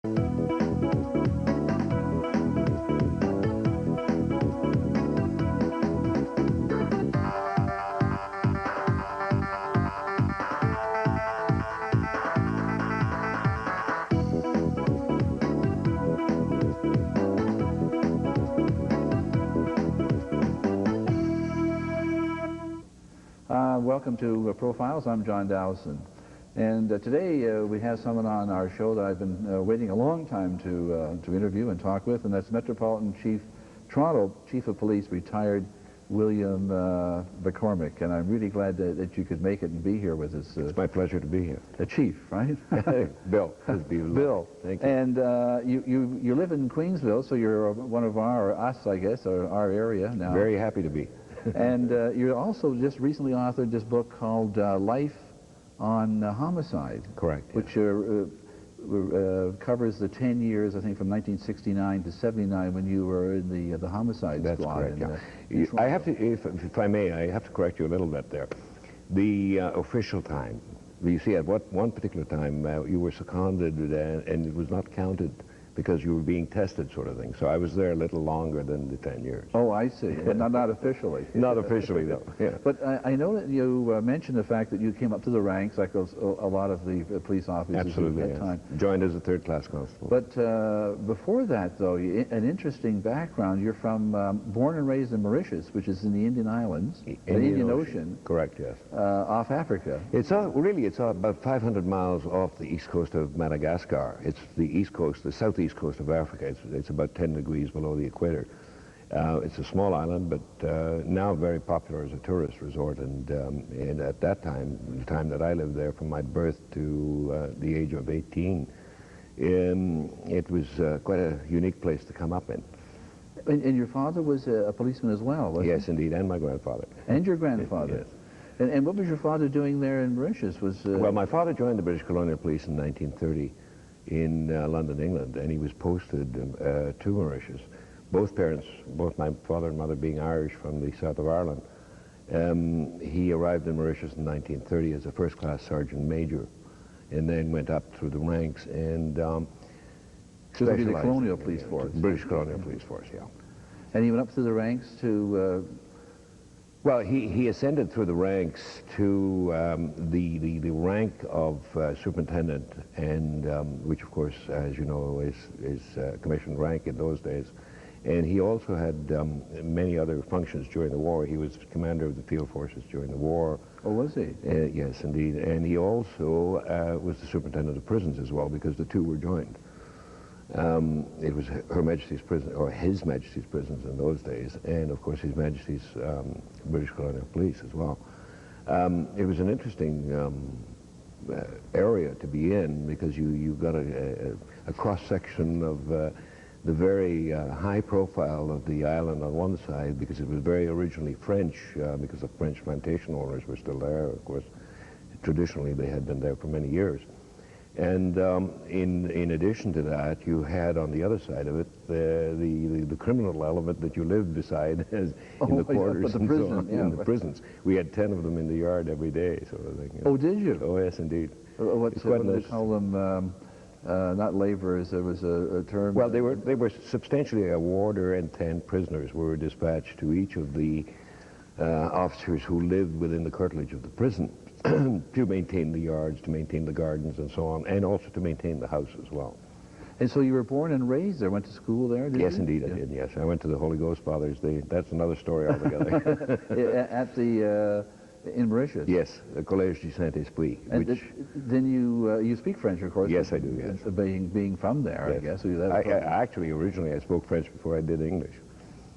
Welcome to Profiles. I'm John Dowson. And today we have someone on our show that I've been waiting a long time to interview and talk with, and that's Metropolitan Toronto Chief of Police, retired William McCormick. And I'm really glad that you could make it and be here with us. It's my pleasure to be here. The Chief, right? Bill. Bill. Thank you. And you live in Queensville, so you're one of us, I guess, or our area now. Very happy to be. And you also just recently authored this book called Life on Homicide. Correct. Which covers the 10 years, I think, from 1969 to 79 when you were in the homicide That's squad. That's correct, yeah. I have to, if I may, I have to correct you a little bit there. The official time, you see, at one particular time, you were seconded and it was not counted because you were being tested, sort of thing. So I was there a little longer than the 10 years. Oh, I see. But not officially. Not officially, though. Yeah. But I know that you mentioned the fact that you came up to the ranks, like a lot of the police officers Absolutely, at that yes. time. Joined as a third-class constable. But before that, though, an interesting background. You're from, born and raised in Mauritius, which is in the Indian Islands, the Indian Ocean. Correct, yes. Off Africa. It's about 500 miles off the east coast of Madagascar. It's the east coast, the southeast coast of Africa. It's about 10 degrees below the equator. It's a small island, but now very popular as a tourist resort. And at that time, the time that I lived there, from my birth to the age of 18, it was quite a unique place to come up in. And your father was a policeman as well, wasn't he? Yes, indeed, and my grandfather. And your grandfather. Yes. And what was your father doing there in Mauritius? Well, my father joined the British colonial police in 1930 in London, England, and he was posted to Mauritius. Both parents, both my father and mother being Irish from the south of Ireland. He arrived in Mauritius in 1930 as a first-class sergeant major, and then went up through the ranks and so that'd be the colonial police force. British colonial police force, yeah. And he went up through the ranks to... Well, he ascended through the ranks to the rank of superintendent, and which, of course, as you know, is commissioned rank in those days. And he also had many other functions during the war. He was commander of the field forces during the war. Oh, was he? Yes, indeed. And he also was the superintendent of prisons as well, because the two were joined. It was Her Majesty's prison, or His Majesty's prisons in those days, and of course His Majesty's British colonial police as well. It was an interesting area to be in, because you got a cross-section of the very high profile of the island on one side, because it was very originally French, because the French plantation owners were still there. Of course, traditionally they had been there for many years. And in addition to that, you had on the other side of it the criminal element that you lived beside in the quarters and so on, in the prisons. We had 10 of them in the yard every day, sort of thing. You know. Oh, did you? Oh, yes, indeed. What do they call them? Not laborers. There was a term. Well, they were substantially a warder and 10 prisoners were dispatched to each of the officers who lived within the curtilage of the prison. To maintain the yards, to maintain the gardens and so on, and also to maintain the house as well. And so you were born and raised there, went to school there, did you? Yes, indeed, I did, yes. I went to the Holy Ghost Fathers. That's another story altogether. At the, in Mauritius? Yes, the Collège du Saint-Esprit. And then you speak French, of course? Yes, I do, yes. Being from there, yes. I guess. So actually, originally, I spoke French before I did English.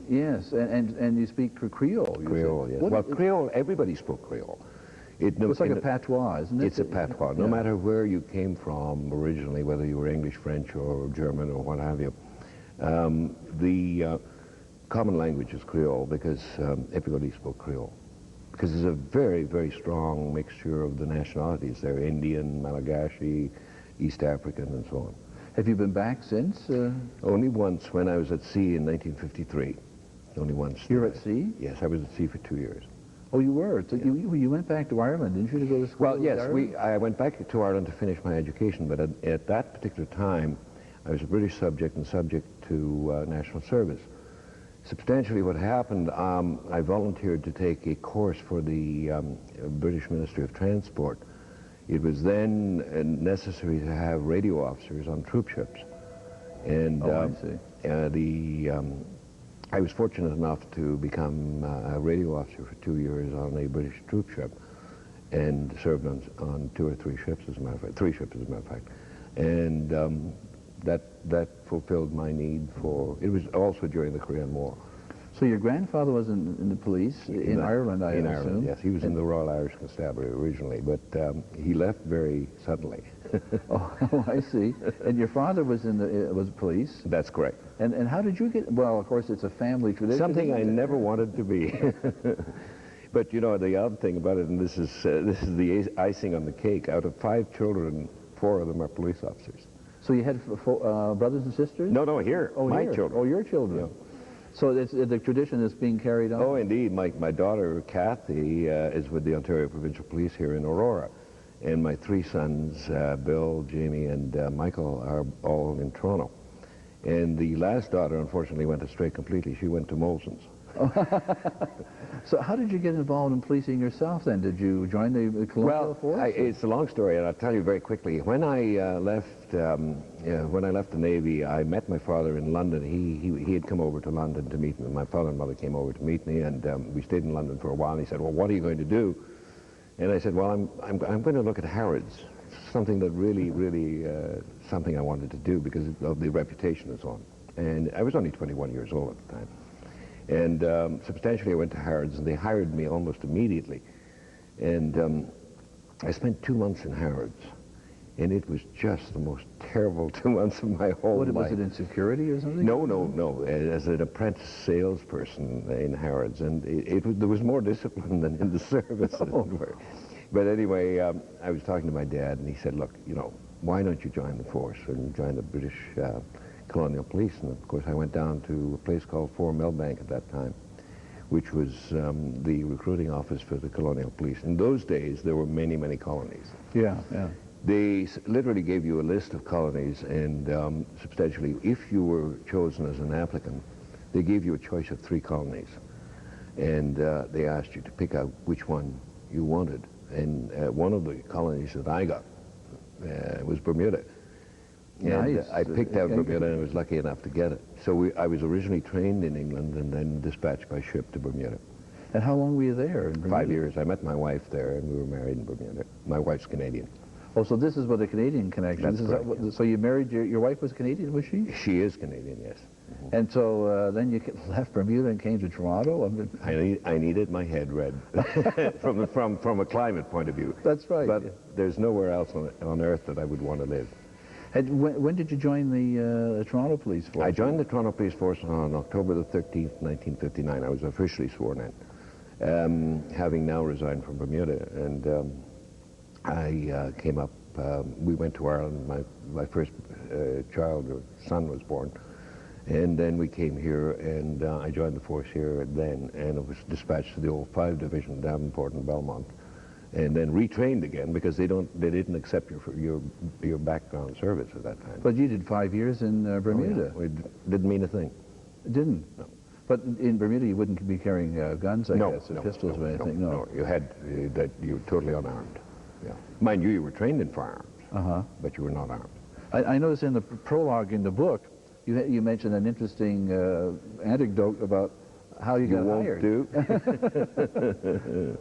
Yes, and you speak Creole, you Creole, yes. Well, Creole, everybody spoke Creole. It's like a patois, isn't it? It's a patois. No matter where you came from originally, whether you were English, French, or German, or what have you, the common language is Creole, because everybody spoke Creole. Because there's a very, very strong mixture of the nationalities there: Indian, Malagasy, East African, and so on. Have you been back since? Only once, when I was at sea in 1953. Only once. You're at sea? Yes, I was at sea for 2 years. Oh, you were? So you went back to Ireland, didn't you, to go to school? Well, yes, I went back to Ireland to finish my education, but at that particular time, I was a British subject and subject to national service. Substantially what happened, I volunteered to take a course for the British Ministry of Transport. It was then necessary to have radio officers on troop ships. And I see. I was fortunate enough to become a radio officer for 2 years on a British troop ship and served on 2 or 3 ships, as a matter of fact, 3 ships, as a matter of fact. And that fulfilled my need for, it was also during the Korean War. So your grandfather was in the police in Ireland, I assume? Ireland, yes. He was in the Royal Irish Constabulary originally, but he left very suddenly. Oh, I see. And your father was in the was police? That's correct. And how did you get, well, of course, it's a family tradition. Something I never wanted to be. But you know, the odd thing about it, and this is the icing on the cake, out of 5 children, 4 of them are police officers. So you had brothers and sisters? No, here. Oh, my here. children. Oh, your children. Yeah. So the tradition is being carried on? Oh, indeed. My daughter, Kathy, is with the Ontario Provincial Police here in Aurora. And my 3 sons, Bill, Jamie, and Michael, are all in Toronto. And the last daughter, unfortunately, went astray completely. She went to Molson's. So how did you get involved in policing yourself then? Did you join the colonial force? Well, it's a long story, and I'll tell you very quickly. When I left the Navy, I met my father in London. He had come over to London to meet me. My father and mother came over to meet me, and we stayed in London for a while. And he said, "Well, what are you going to do?" And I said, "Well, I'm going to look at Harrods, something that really something I wanted to do because of the reputation it's on." And I was only 21 years old at the time. And substantially I went to Harrods, and they hired me almost immediately. And I spent 2 months in Harrods, and it was just the most terrible 2 months of my whole life. Was it in security or something? No. As an apprentice salesperson in Harrods, and there was more discipline than in the service. Oh. But anyway, I was talking to my dad, and he said, "Look, you know, why don't you join the force and join the British Colonial Police?" And of course I went down to a place called Fort Millbank at that time, which was the recruiting office for the Colonial Police. In those days there were many colonies. Yeah. They literally gave you a list of colonies, and substantially if you were chosen as an applicant, they gave you a choice of 3 colonies, and they asked you to pick out which one you wanted. And one of the colonies that I got was Bermuda. And Nice. I picked out Bermuda, and I was lucky enough to get it. So I was originally trained in England and then dispatched by ship to Bermuda. And how long were you there in Bermuda? 5 years. I met my wife there, and we were married in Bermuda. My wife's Canadian. Oh, so this is what the Canadian connection That's correct, yes. So you married, your wife was Canadian, was she? She is Canadian, yes. And so then you left Bermuda and came to Toronto? I needed my head read from a climate point of view. That's right. But there's nowhere else on earth that I would want to live. And when did you join the Toronto Police Force? I joined the Toronto Police Force on October the 13th, 1959. I was officially sworn in, having now resigned from Bermuda. And I came up, we went to Ireland. My first child, or son, was born. And then we came here, and I joined the force here then, and it was dispatched to the old 5 Division, Davenport and Belmont, and then retrained again because they didn't accept your background service at that time. But you did 5 years in Bermuda. Oh, yeah. It didn't mean a thing. It didn't? No. But in Bermuda you wouldn't be carrying guns, I guess, or pistols or anything? No, you had that. You were totally unarmed. Yeah. Mind you, you were trained in firearms, but you were not armed. I noticed in the prologue in the book, you mentioned an interesting anecdote about how you got hired. You won't do.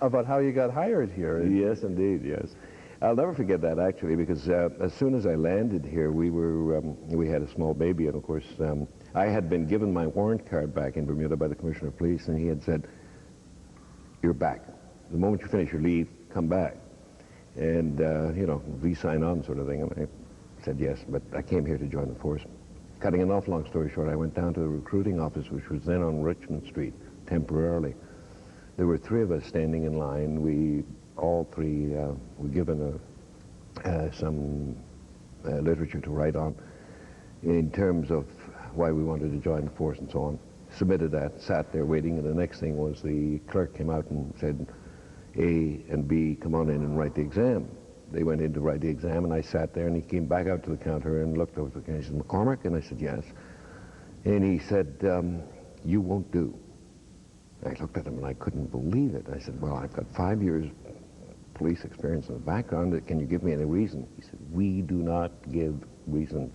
About how you got hired here. Yes, indeed, yes. I'll never forget that, actually, because as soon as I landed here, we had a small baby, and of course, I had been given my warrant card back in Bermuda by the Commissioner of Police, and he had said, "You're back. The moment you finish your leave, come back." And, you know, sign on sort of thing. And I said yes, but I came here to join the force. Cutting an awful long story short, I went down to the recruiting office, which was then on Richmond Street, temporarily. There were 3 of us standing in line. We all 3 were given some literature to write on in terms of why we wanted to join the force and so on. Submitted that, sat there waiting, and the next thing was the clerk came out and said, "A and B, come on in and write the exam." they went in to write the exam, and I sat there, and he came back out to the counter and looked over the counter. He said, "McCormick?" And I said, "Yes." And he said, "You won't do." I looked at him, and I couldn't believe it. I said, "Well, I've got 5 years police experience in the background. Can you give me any reason?" He said, "We do not give reasons."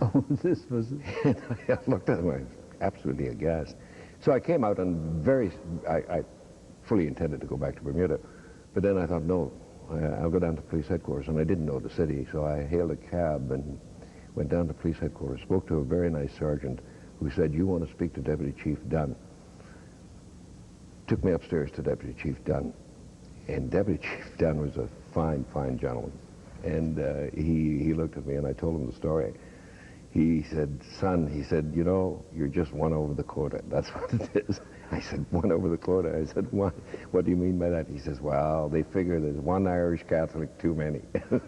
Oh, this was... And I looked at him, I was absolutely aghast. So I came out and I fully intended to go back to Bermuda. But then I thought, no, I'll go down to police headquarters. And I didn't know the city, so I hailed a cab and went down to police headquarters, spoke to a very nice sergeant who said, "You want to speak to Deputy Chief Dunn." Took me upstairs to Deputy Chief Dunn. And Deputy Chief Dunn was a fine, fine gentleman. And he looked at me, and I told him the story. He said, "Son," he said, "you know, you're just one over the quota. That's what it is." I said, "One over the quota?" I said, "What do you mean by that?" He says, "Well, they figure there's one Irish Catholic too many."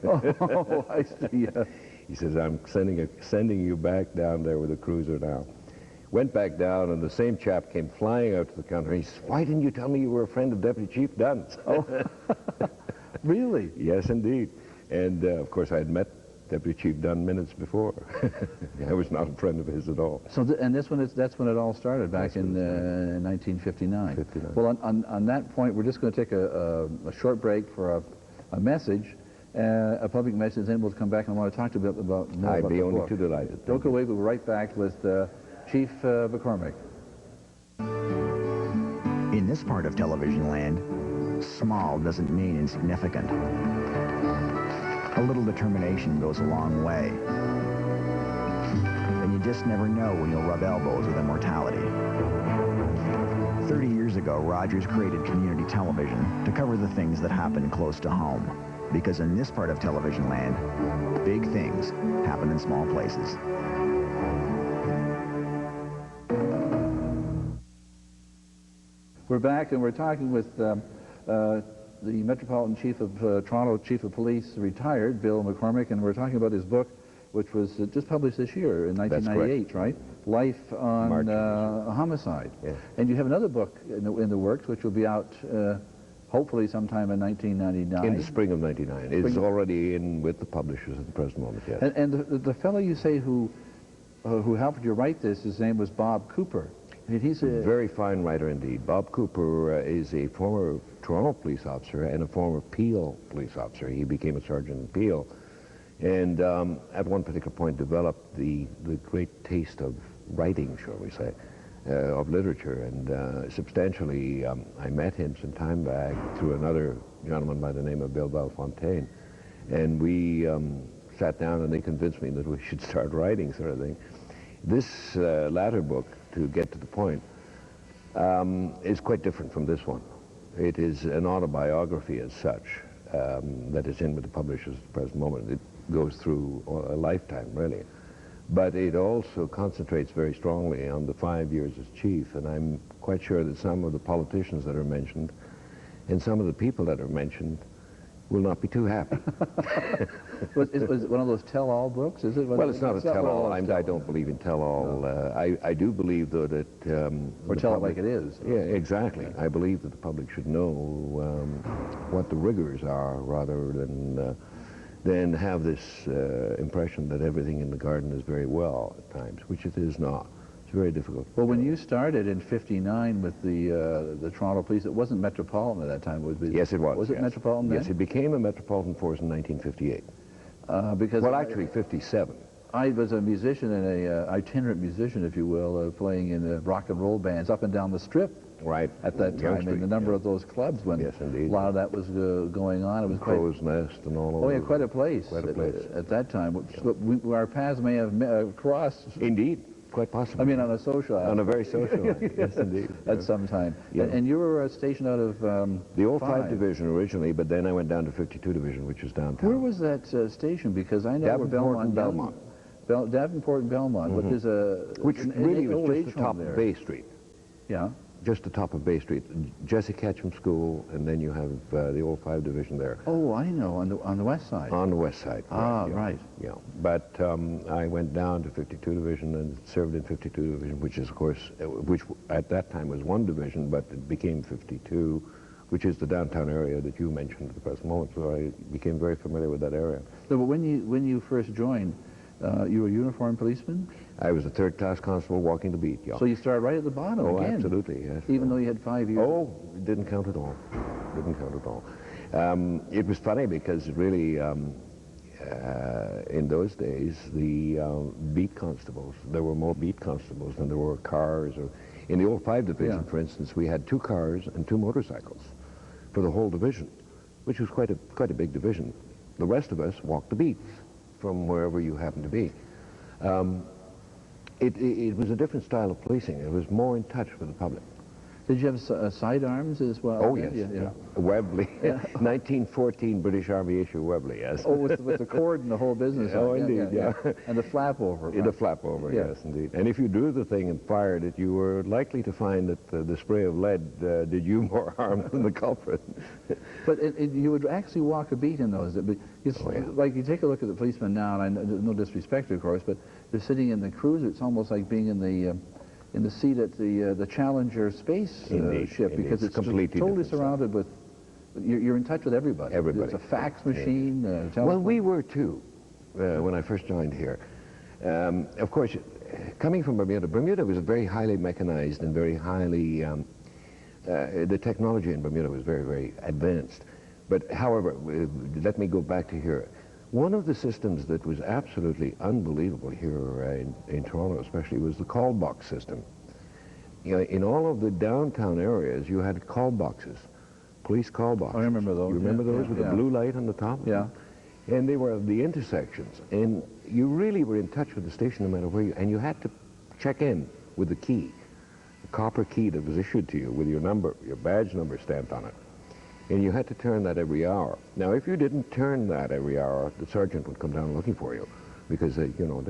Oh, I see. He says, "I'm sending you back down there with a cruiser now." Went back down, and the same chap came flying out to the counter. He says, "Why didn't you tell me you were a friend of Deputy Chief Dunn?" Oh, really? Yes, indeed. And, of course, I had met Deputy Chief Dunn minutes before. I was not a friend of his at all. So, that's when it all started, back in 1959. 59. Well, on that point, we're just going to take a short break for a message, a public message, and then we'll come back and I want to talk to you about more I'd about be the only book. too delighted. Don't go away. We'll be right back with Chief McCormick. In this part of television land, small doesn't mean insignificant. A little determination goes a long way. And you just never know when you'll rub elbows with immortality. 30 years ago, Rogers created community television to cover the things that happen close to home. Because in this part of television land, big things happen in small places. We're back, and we're talking with the Metropolitan Chief of Toronto Chief of Police, retired, Bill McCormick, and we're talking about his book, which was just published this year in 1998, right? Life on Homicide. Yes. And you have another book in the works, which will be out hopefully sometime in 1999. In the spring of 99. It's already in with the publishers at the present moment, yes. And the fellow you say who helped you write this, his name was Bob Cooper. He's a very fine writer indeed. Bob Cooper is a former Toronto police officer and a former Peel police officer. He became a sergeant in Peel, and at one particular point developed the great taste of writing, shall we say, of literature. And substantially, I met him some time back through another gentleman by the name of Bill Bellefontaine, and we sat down and they convinced me that we should start writing, sort of thing. This latter book, to get to the point, is quite different from this one. It is an autobiography as such that is in with the publishers at the present moment. It goes through a lifetime, really. But it also concentrates very strongly on the 5 years as chief, and I'm quite sure that some of the politicians that are mentioned and some of the people that are mentioned will not be too happy. Was it one of those tell-all books? Is it? Well, it's not a tell-all. I don't believe in tell-all. No. I do believe, though, that... or tell it like it is. Yeah, exactly. I believe that the public should know what the rigors are, rather than have this impression that everything in the garden is very well at times, which it is not. It's very difficult. Well, when you started in '59 with the Toronto Police, it wasn't Metropolitan at that time, was it? Yes, it was. Was it Metropolitan then? Yes, it became a Metropolitan Force in 1958. Because actually, 57. I was a musician, and a itinerant musician, if you will, playing in rock and roll bands up and down the Strip. Right. At that time, and the number of those clubs when yes, indeed. A lot of that was going on. It was Crow's Nest and all of Oh, yeah, quite a place. Quite a place. At that time. Yeah. Our paths may have crossed. Indeed. Quite possibly. I mean, on a social On a very social line. Yes, indeed. At some time. Yeah. And you were stationed out of... the old 5 Division originally, but then I went down to 52 Division, which is downtown. Where was that station? Because I know Davenport and Belmont. Davenport and Belmont, but there's a... Which really was just the top of Bay Street. Yeah. Just the top of Bay Street. Jesse Ketchum School, and then you have the old 5 Division there. Oh, I know, on the west side. On the west side. Ah, right. Yeah. But I went down to 52 Division and served in 52 Division, which is, of course, which at that time was 1 division, but it became 52 which is the downtown area that you mentioned at the present moment. So I became very familiar with that area. So, but when you first joined, you were a uniformed policeman? I was a third-class constable walking the beat, yeah. So you started right at the bottom again? Absolutely, yes. Even though you had 5 years? Oh, it didn't count at all. Didn't count at all. It was funny because really, in those days, the beat constables, there were more beat constables than there were cars. Or in the old 5 division, for instance, we had 2 cars and 2 motorcycles for the whole division, which was quite a big division. The rest of us walked the beats from wherever you happened to be. It was a different style of policing. It was more in touch with the public. Did you have sidearms as well? Oh, yes. Yeah. Webley. 1914 British Army issue Webley, yes. Oh, with the cord and the whole business. Oh, indeed, yeah. And the flap over. The flap over, yes, indeed. And if you drew the thing and fired it, you were likely to find that the spray of lead did you more harm than the culprit. But you would actually walk a beat in those days. Like, you take a look at the policemen now, and no disrespect, of course, but they're sitting in the cruiser. It's almost like being in the seat at the Challenger space ship, because it's completely totally surrounded with. You're in touch with everybody. Everybody. It's a fax machine. Well, we were too when I first joined here. Of course, coming from Bermuda, Bermuda was very highly mechanized and very highly. The technology in Bermuda was very, very advanced. But however, let me go back to here. One of the systems that was absolutely unbelievable here in Toronto especially was the call box system. You know, in all of the downtown areas, you had call boxes, police call boxes. I remember those. You remember those with the blue light on the top? Yeah. And they were at the intersections. And you really were in touch with the station no matter where you, and you had to check in with the key, the copper key that was issued to you with your number, your badge number stamped on it. And you had to turn that every hour. Now, if you didn't turn that every hour, the sergeant would come down looking for you because they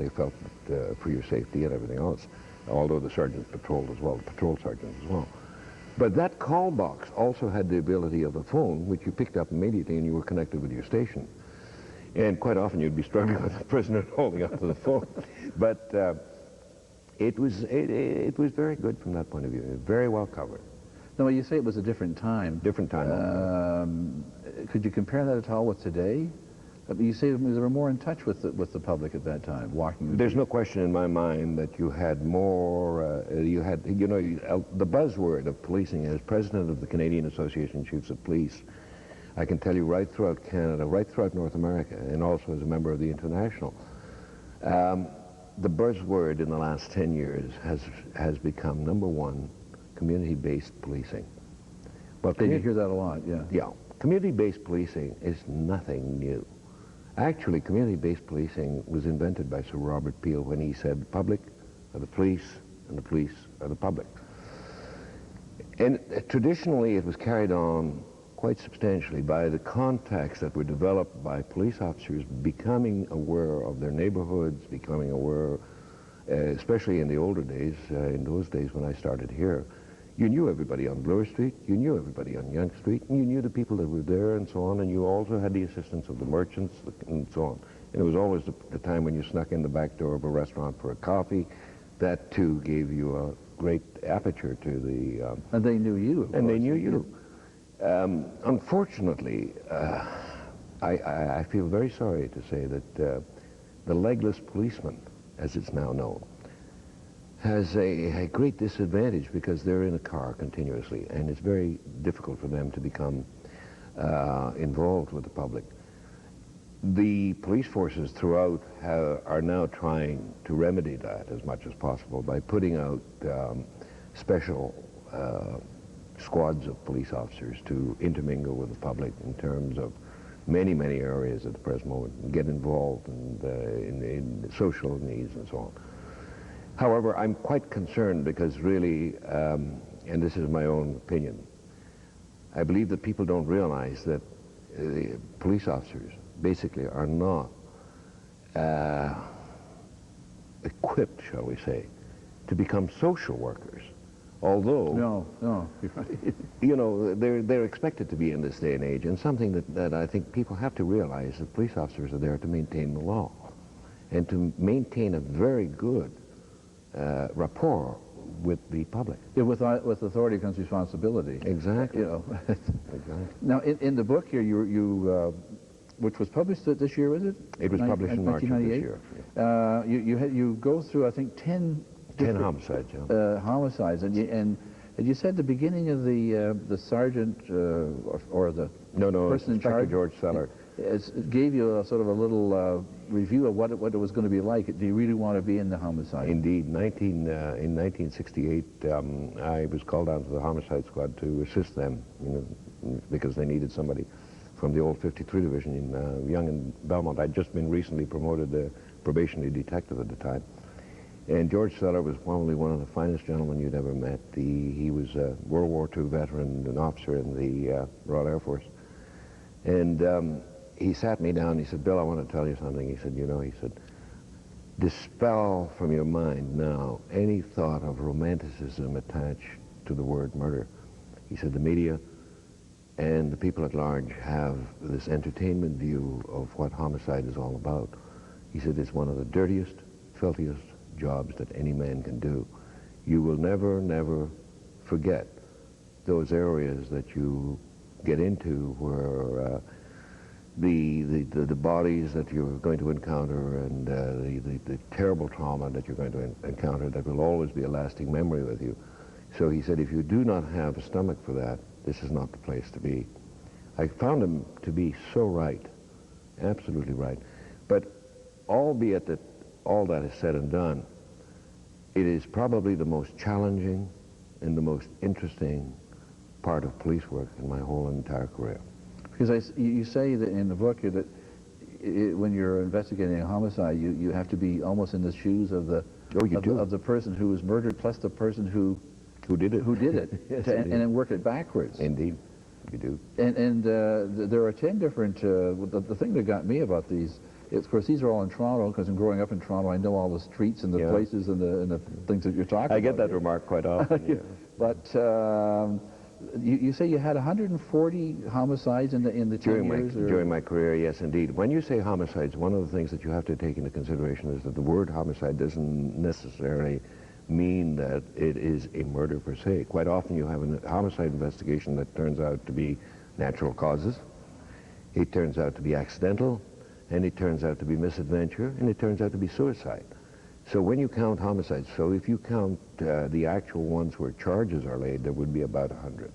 felt that, for your safety and everything else, although the sergeant patrolled as well, the patrol sergeant as well. But that call box also had the ability of a phone, which you picked up immediately and you were connected with your station. And quite often you'd be struggling with a prisoner holding up to the phone. But it was very good from that point of view. It was very well covered. No, you say it was a different time. Different time. Could you compare that at all with today? You say they were more in touch with the public at that time, walking. There's no question in my mind that you had more. The buzzword of policing as president of the Canadian Association of Chiefs of Police, I can tell you right throughout Canada, right throughout North America, and also as a member of the International, the buzzword in the last 10 years has become #1. Community-based policing. Well, you hear that a lot, yeah. Yeah. Community-based policing is nothing new. Actually, community-based policing was invented by Sir Robert Peel when he said the public are the police and the police are the public. And traditionally, it was carried on quite substantially by the contacts that were developed by police officers becoming aware of their neighborhoods, becoming aware, especially in the older days, in those days when I started here. You knew everybody on Bloor Street, you knew everybody on Yonge Street, and you knew the people that were there and so on, and you also had the assistance of the merchants and so on. And it was always the time when you snuck in the back door of a restaurant for a coffee. That, too, gave you a great aperture to the... and they knew you, of course. And they knew you. Unfortunately, I feel very sorry to say that the legless policeman, as it's now known, has a great disadvantage because they're in a car continuously, and it's very difficult for them to become involved with the public. The police forces throughout are now trying to remedy that as much as possible by putting out special squads of police officers to intermingle with the public in terms of many, many areas at the present moment and get involved in social needs and so on. However, I'm quite concerned because really, and this is my own opinion, I believe that people don't realize that police officers basically are not equipped, shall we say, to become social workers. Although, no, you're right. You know, they're expected to be in this day and age, and something that I think people have to realize that police officers are there to maintain the law and to maintain a very good rapport with the public. Yeah, with authority comes responsibility. Exactly. You know. Exactly. Now, in the book here, which was published this year, was it? It was published in March of this year. You go through, I think, 10 homicides, yeah. Homicides, and you said the beginning of the sergeant or the person in charge, George Seller, gave you a sort of a little review of what it was going to be like. Do you really want to be in the homicide? Indeed. In 1968, I was called down to the homicide squad to assist them, because they needed somebody from the old 53 Division in Young and Belmont. I'd just been recently promoted to probationary detective at the time. And George Seller was probably one of the finest gentlemen you'd ever met. He was a World War II veteran, an officer in the Royal Air Force. And he sat me down and he said, "Bill, I want to tell you something." He said, he said, "Dispel from your mind now any thought of romanticism attached to the word murder." He said, "The media and the people at large have this entertainment view of what homicide is all about." He said, "It's one of the dirtiest, filthiest jobs that any man can do. You will never, never forget those areas that you get into where the bodies that you're going to encounter and the terrible trauma that you're going to encounter that will always be a lasting memory with you." So he said, if you do not have a stomach for that, this is not the place to be. I found him to be so right, absolutely right. But albeit that all that is said and done, it is probably the most challenging and the most interesting part of police work in my whole entire career. Because you say that in the book that when you're investigating a homicide, you have to be almost in the shoes of the of the person who was murdered plus the person who did it, Yes, and then work it backwards. Indeed, you do. And there are 10 different. The thing that got me about these, of course, these are all in Toronto, because I'm growing up in Toronto. I know all the streets and the places and the things that you're talking about. I get that remark quite often. Yeah. But you say you had 140 homicides in the 10 years? During my career, yes, indeed. When you say homicides, one of the things that you have to take into consideration is that the word homicide doesn't necessarily mean that it is a murder per se. Quite often you have a homicide investigation that turns out to be natural causes, it turns out to be accidental, and it turns out to be misadventure, and it turns out to be suicide. So when you count homicides, so if you count the actual ones where charges are laid, there would be about 100.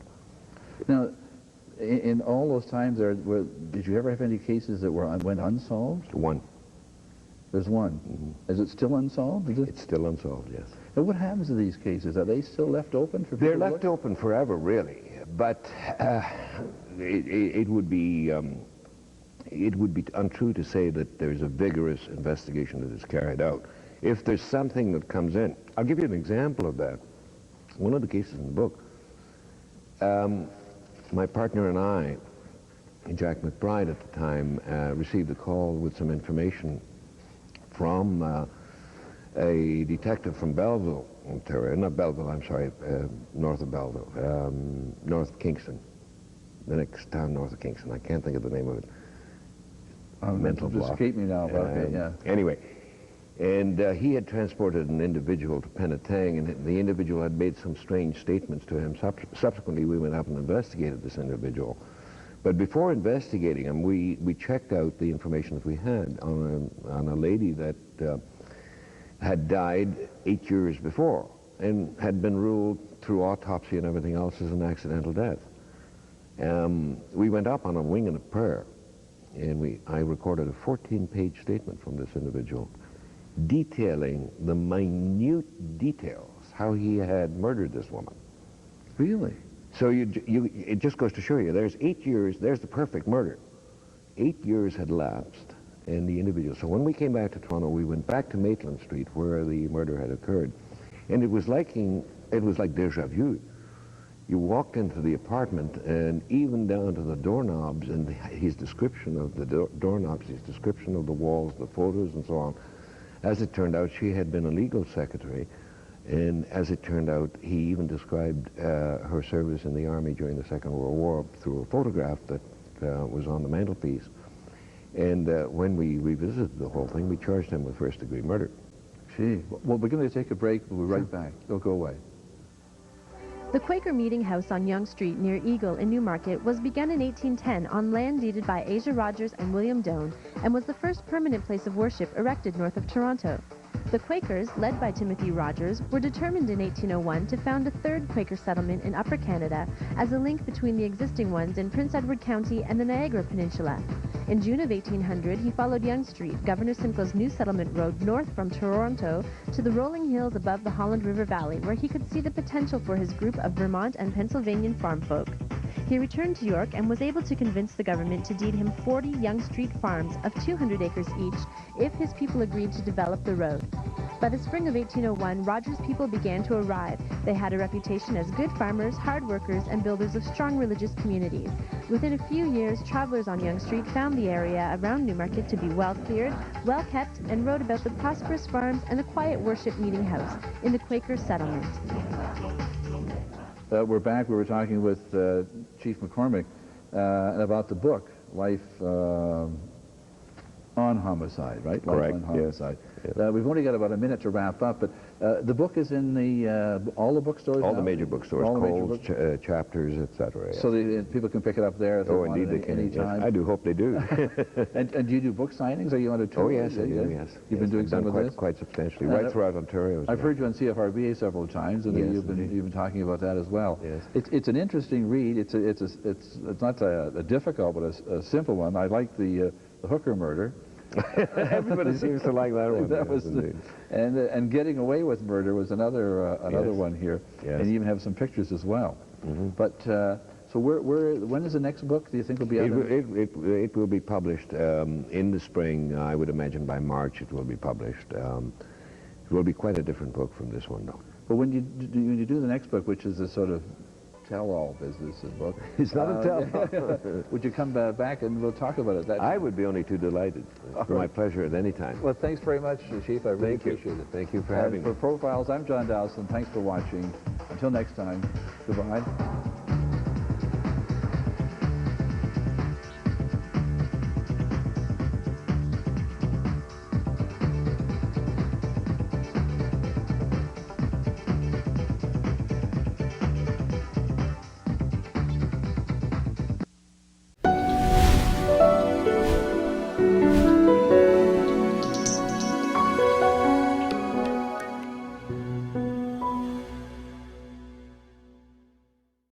Now, in all those times, did you ever have any cases that went unsolved? One. There's one. Mm-hmm. Is it still unsolved? It's still unsolved, yes. And what happens to these cases? Are they still left open for people? They're left open forever, really. But it would be untrue to say that there's a vigorous investigation that is carried out. If there's something that comes in, I'll give you an example of that. One of the cases in the book, my partner and I, Jack McBride at the time, received a call with some information from a detective from Belleville, Ontario, not Belleville, I'm sorry, north of Belleville, north of Kingston, the next town north of Kingston. I can't think of the name of it. Mental block. Just escape me now. Okay, yeah. Anyway, and he had transported an individual to Penetang, and the individual had made some strange statements to him. Subsequently, we went up and investigated this individual. But before investigating him, we checked out the information that we had on a lady that had died 8 years before and had been ruled through autopsy and everything else as an accidental death. We went up on a wing and a prayer, and I recorded a 14-page statement from this individual detailing the minute details, how he had murdered this woman. Really? So it just goes to show you, there's 8 years, there's the perfect murder. 8 years had lapsed, and the individual. So when we came back to Toronto, we went back to Maitland Street where the murder had occurred, and it was like déjà vu. You walked into the apartment, and even down to the doorknobs and his description of the doorknobs, his description of the walls, the photos, and so on. As it turned out, she had been a legal secretary, and as it turned out, he even described her service in the Army during the Second World War through a photograph that was on the mantelpiece. And when we revisited the whole thing, we charged him with first-degree murder. Gee. Well, we're going to take a break. We'll be right back. Don't go away. The Quaker Meeting House on Yonge Street near Eagle in Newmarket was begun in 1810 on land deeded by Asia Rogers and William Doane and was the first permanent place of worship erected north of Toronto. The Quakers, led by Timothy Rogers, were determined in 1801 to found a third Quaker settlement in Upper Canada as a link between the existing ones in Prince Edward County and the Niagara Peninsula. In June of 1800, he followed Yonge Street, Governor Simcoe's new settlement road north from Toronto to the rolling hills above the Holland River Valley, where he could see the potential for his group of Vermont and Pennsylvanian farm folk. He returned to York and was able to convince the government to deed him 40 Yonge Street farms of 200 acres each if his people agreed to develop the road. By the spring of 1801, Rogers' people began to arrive. They had a reputation as good farmers, hard workers, and builders of strong religious communities. Within a few years, travelers on Yonge Street found the area around Newmarket to be well cleared, well kept, and wrote about the prosperous farms and the quiet worship meeting house in the Quaker settlement. We're back. We were talking with Chief McCormick about the book, Life on Homicide, right? Correct, Life on Homicide. Yes. We've only got about a minute to wrap up, but the book is in the all the bookstores? All now? the major bookstores, all Coles, Chapters, etc. Yes. So people can pick it up there if they want indeed it they can. any time? Yes. I do hope they do. And do you do book signings? Are you on a tour? Oh, yes, I do, yes. You've been doing some of this? Quite substantially, right throughout Ontario. I've heard you on CFRBA several times, and Yes, you've been talking about that as well. Yes. It's an interesting read. It's not a difficult, but a simple one. I like the hooker murder. Everybody seems to like that one. That yes, was and Getting Away with Murder was another Yes. one here, Yes. and you even have some pictures as well. Mm-hmm. But so when is the next book? Do you think will be out? It will be published in the spring. I would imagine by March it will be published. It will be quite a different book from this one, though. But when you do the next book, which is a sort of tell-all business book. It's not a tell-all. Would you come back and we'll talk about it? I would be only too delighted. It's my pleasure at any time. Well, thanks very much, Chief. I really appreciate it. Thank you for having me. For Profiles, I'm John Dowson. Thanks for watching. Until next time, goodbye.